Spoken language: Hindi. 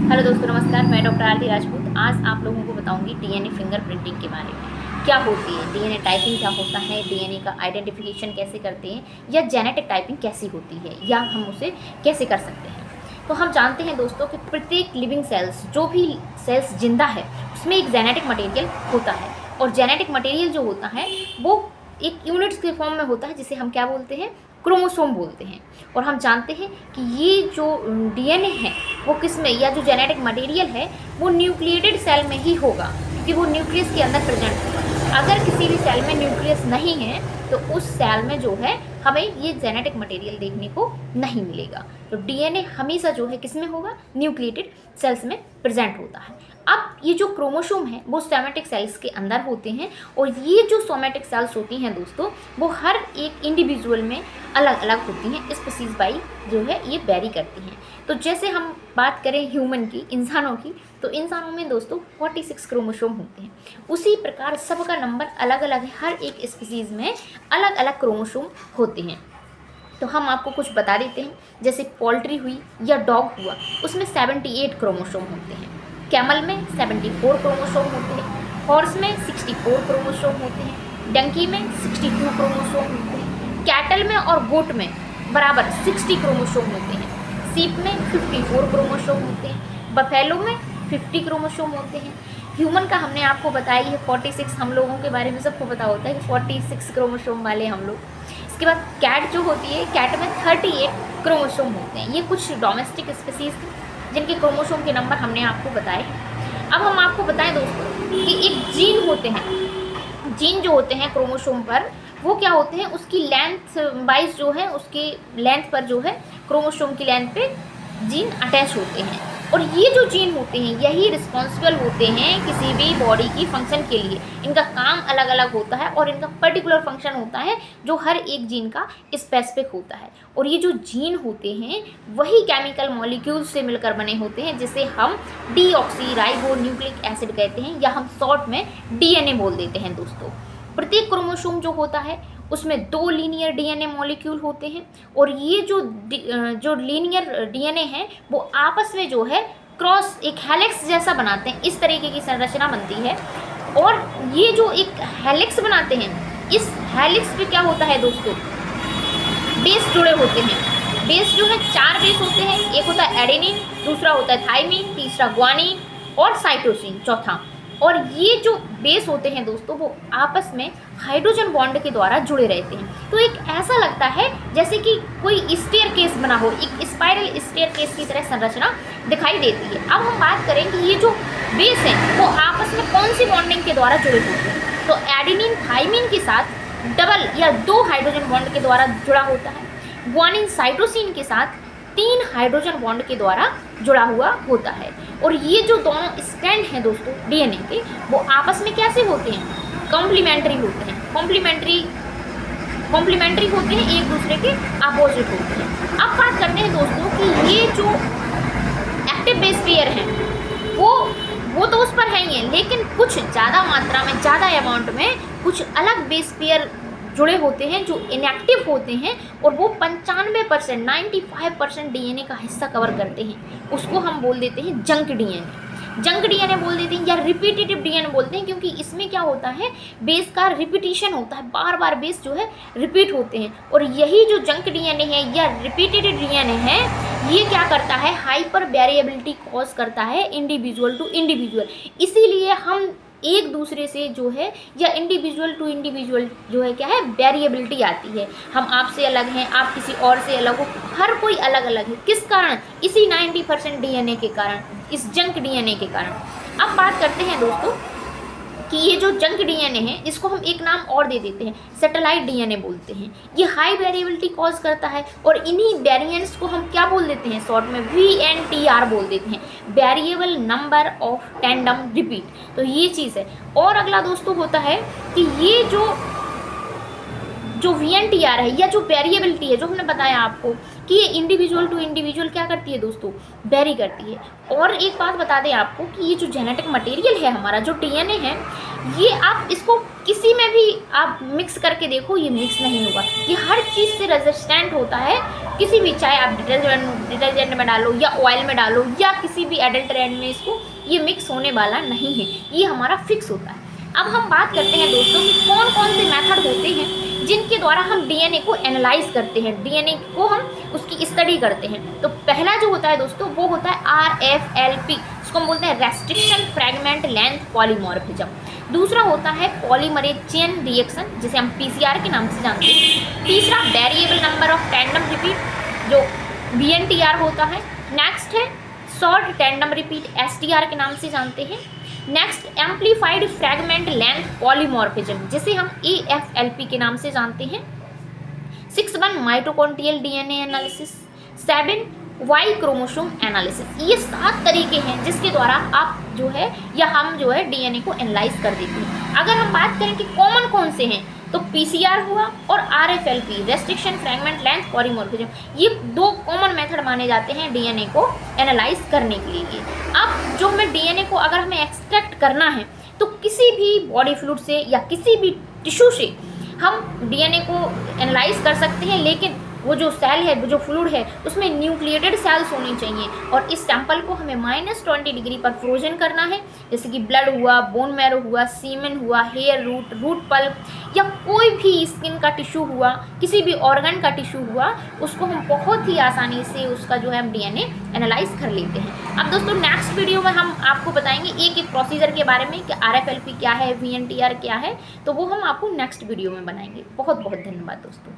हेलो दोस्तों, नमस्कार। मैं डॉक्टर आरती राजपूत। आज आप लोगों को बताऊंगी डीएनए फिंगरप्रिंटिंग के बारे में। क्या होती है डीएनए टाइपिंग, क्या होता है, डीएनए का आइडेंटिफिकेशन कैसे करते हैं, या जेनेटिक टाइपिंग कैसी होती है, या हम उसे कैसे कर सकते हैं। तो हम जानते हैं दोस्तों कि प्रत्येक लिविंग सेल्स, जो भी सेल्स जिंदा है, उसमें एक जेनेटिक मटेरियल होता है। और जेनेटिक मटेरियल जो होता है वो एक यूनिट्स के फॉर्म में होता है, जिसे हम क्या बोलते हैं, क्रोमोसोम बोलते हैं। और हम जानते हैं कि ये जो डीएनए है वो किस में, या जो जेनेटिक मटेरियल है वो न्यूक्लिएटेड सेल में ही होगा, क्योंकि वो न्यूक्लियस के अंदर प्रेजेंट होगा। अगर किसी भी सेल में न्यूक्लियस नहीं है तो उस सेल में जो है हमें ये जेनेटिक मटेरियल देखने को नहीं मिलेगा। तो डीएनए हमेशा जो है किस में होगा, न्यूक्लिएटेड सेल्स में प्रेजेंट होता है। अब ये जो क्रोमोसोम है वो सोमेटिक सेल्स के अंदर होते हैं, और ये जो सोमेटिक सेल्स होती हैं दोस्तों, वो हर एक इंडिविजुअल में अलग अलग होती हैं, स्पीसीज बाई जो है ये वेरी करती हैं। तो जैसे हम बात करें ह्यूमन की, इंसानों की, तो इंसानों में दोस्तों 46 क्रोमोसोम होते हैं। उसी प्रकार सबका नंबर अलग अलग है, हर एक स्पीसीज में अलग अलग क्रोमोसोम होते हैं। तो हम आपको कुछ बता देते हैं, जैसे पोल्ट्री हुई या डॉग हुआ, उसमें 78 क्रोमोसोम होते हैं। कैमल में 74 क्रोमोसोम होते हैं। हॉर्स में 64 क्रोमोसोम होते हैं। डंकी में 62 क्रोमोसोम होते हैं। कैटल में और गोट में बराबर 60 क्रोमोसोम होते हैं। सीप में 54 क्रोमोसोम होते हैं। बफेलो में 50 क्रोमोसोम होते हैं। ह्यूमन का हमने आपको बताया है 46, हम लोगों के बारे में सबको पता होता है कि 46 क्रोमोसोम वाले हम लोग। इसके बाद कैट जो होती है, कैट में 38 क्रोमोसोम होते हैं। ये कुछ डोमेस्टिक स्पीसीज थी जिनके क्रोमोसोम के नंबर हमने आपको बताए। अब हम आपको बताएं दोस्तों कि एक जीन होते हैं, जीन जो होते हैं क्रोमोसोम पर, वो क्या होते हैं, उसकी लेंथ वाइज जो है, उसकी लेंथ पर जो है, क्रोमोसोम की लेंथ पे जीन अटैच होते हैं। और ये जो जीन होते हैं यही रिस्पॉन्सिबल होते हैं किसी भी बॉडी की फंक्शन के लिए। इनका काम अलग अलग होता है और इनका पर्टिकुलर फंक्शन होता है जो हर एक जीन का स्पेसिफिक होता है। और ये जो जीन होते हैं वही केमिकल मॉलिक्यूल्स से मिलकर बने होते हैं, जिसे हम डीऑक्सी राइबो न्यूक्लिक एसिड कहते हैं, या हम शॉर्ट में डीएनए बोल देते हैं दोस्तों। प्रत्येक क्रोमोसोम जो होता है उसमें 2 लीनियर डीएनए मॉलिक्यूल होते हैं, और ये जो लीनियर डीएनए है वो आपस में जो है क्रॉस एक हेलिक्स जैसा बनाते हैं। इस तरीके की संरचना बनती है, और ये जो एक हेलिक्स बनाते हैं, इस हेलिक्स पे क्या होता है दोस्तों, बेस जुड़े होते हैं। बेस जो है 4 बेस होते हैं। एक होता है एडेनिन, दूसरा होता है थाइमिन, तीसरा ग्वानिन और साइटोसिन चौथा। और ये जो बेस होते हैं दोस्तों वो आपस में हाइड्रोजन बॉन्ड के द्वारा जुड़े रहते हैं। तो एक ऐसा लगता है जैसे कि कोई स्टेयर केस बना हो, एक स्पाइरल स्टेयर केस की तरह संरचना दिखाई देती है। अब हम बात करें कि ये जो बेस है वो आपस में कौन सी बॉन्डिंग के द्वारा जुड़े होते हैं। तो एडेनिन थाइमिन के साथ डबल या 2 हाइड्रोजन बॉन्ड के द्वारा जुड़ा होता है। ग्वानिन साइटोसिन के साथ 3 हाइड्रोजन बॉन्ड के द्वारा जुड़ा हुआ होता है। और ये जो दोनों स्ट्रैंड हैं दोस्तों डीएनए के, वो आपस में कैसे होते हैं, कॉम्प्लीमेंट्री होते हैं। कॉम्प्लीमेंट्री होते हैं, एक दूसरे के अपोजिट होते हैं। अब बात करते हैं दोस्तों कि ये जो एक्टिव बेस पेयर हैं वो तो उस पर है ही है, लेकिन कुछ ज़्यादा मात्रा में, ज़्यादा अमाउंट में कुछ अलग बेस पेयर जुड़े होते हैं जो इनएक्टिव होते हैं, और वो 95% 95% डीएनए का हिस्सा कवर करते हैं। उसको हम बोल देते हैं जंक डीएनए। जंक डीएनए बोल देते हैं या रिपीटेटिव डीएनए बोलते हैं, क्योंकि इसमें क्या होता है, बेस का रिपीटिशन होता है, बार बार बेस जो है रिपीट होते हैं। और यही जो जंक डीएनए है या रिपीटेटिव डीएनए है, ये क्या करता है, हाइपर वेरिएबिलिटी कॉज करता है इंडिविजुअल टू इंडिविजुअल। इसीलिए हम एक दूसरे से जो है, या इंडिविजुअल टू इंडिविजुअल जो है क्या है, वेरिएबिलिटी आती है। हम आपसे अलग हैं, आप किसी और से अलग हो, हर कोई अलग अलग है। किस कारण, इसी 90% डीएनए के कारण, इस जंक डीएनए के कारण। अब बात करते हैं दोस्तों कि ये जो जंक डीएनए है इसको हम एक नाम और दे देते हैं, सैटेलाइट डीएनए बोलते हैं। ये हाई वेरिएबिलिटी कॉज करता है, और इन्हीं वेरिएंट्स को हम क्या बोल देते हैं, शॉर्ट में VNTR बोल देते हैं, variable number of tandem repeat. तो ये चीज़ है। और अगला दोस्तों होता है कि ये जो जो VNTR है या जो वेरिएबिलिटी है, जो हमने बताया आपको कि ये इंडिविजुअल टू इंडिविजुअल क्या करती है दोस्तों, वेरी करती है। और एक बात बता दें आपको कि ये जो जेनेटिक मटेरियल है हमारा, जो DNA है, ये आप इसको किसी में भी आप मिक्स करके देखो, ये मिक्स नहीं होगा। ये हर चीज़ से रेजिस्टेंट होता है, किसी भी, चाहे आप डिटर्जेंट में डालो या ऑयल में डालो या किसी भी एडल्टरेंट में, इसको ये मिक्स होने वाला नहीं है, ये हमारा फिक्स होता है। अब हम बात करते हैं दोस्तों कि कौन कौन से मेथड होते हैं जिनके द्वारा हम DNA को एनालाइज करते हैं, DNA को हम उसकी स्टडी करते हैं। तो पहला जो होता है दोस्तों वो होता है RFLP, इसको हम बोलते हैं रेस्ट्रिक्शन फ्रैगमेंट लेंथ पॉलीमॉर्फिज्म। दूसरा होता है पॉलीमरेज चेन रिएक्शन, जिसे हम PCR के नाम से जानते हैं। तीसरा variable number of tandem repeat, जो VNTR होता है। नेक्स्ट है शॉर्ट टैंडम रिपीट, STR के नाम से जानते हैं। Next amplified fragment length polymorphism, जिसे हम AFLP के नाम से जानते हैं। 6 mitochondrial DNA analysis. 7 Y chromosome analysis. ये 7 तरीके हैं जिसके द्वारा आप जो है या हम जो है DNA को एनालाइज कर देते हैं। अगर हम बात करें कि कॉमन कौन से हैं, तो PCR हुआ और RFLP, restriction fragment length polymorphism, ये 2 कॉमन मेथड माने जाते हैं DNA को एनालाइज करने के लिए। अब जो हमें DNA को अगर हमें एक्सट्रैक्ट करना है तो किसी भी बॉडी फ्लूइड से या किसी भी टिश्यू से हम DNA को एनालाइज कर सकते हैं, लेकिन वो जो सेल है, वो जो फ्लूइड है, उसमें न्यूक्लिएटेड सेल्स होनी चाहिए और इस सैंपल को हमें -20 डिग्री पर फ्रोजन करना है। जैसे कि ब्लड हुआ, बोन मैरो हुआ, सीमेन हुआ, हेयर रूट, रूट पल्प या कोई भी स्किन का टिश्यू हुआ, किसी भी ऑर्गन का टिश्यू हुआ, उसको हम बहुत ही आसानी से उसका जो है हम DNA एनालाइज कर लेते हैं। अब दोस्तों नेक्स्ट वीडियो में हम आपको बताएंगे एक एक प्रोसीजर के बारे में कि RFLP क्या है, VNTR क्या है, तो वो हम आपको नेक्स्ट वीडियो में बनाएंगे। बहुत बहुत धन्यवाद दोस्तों।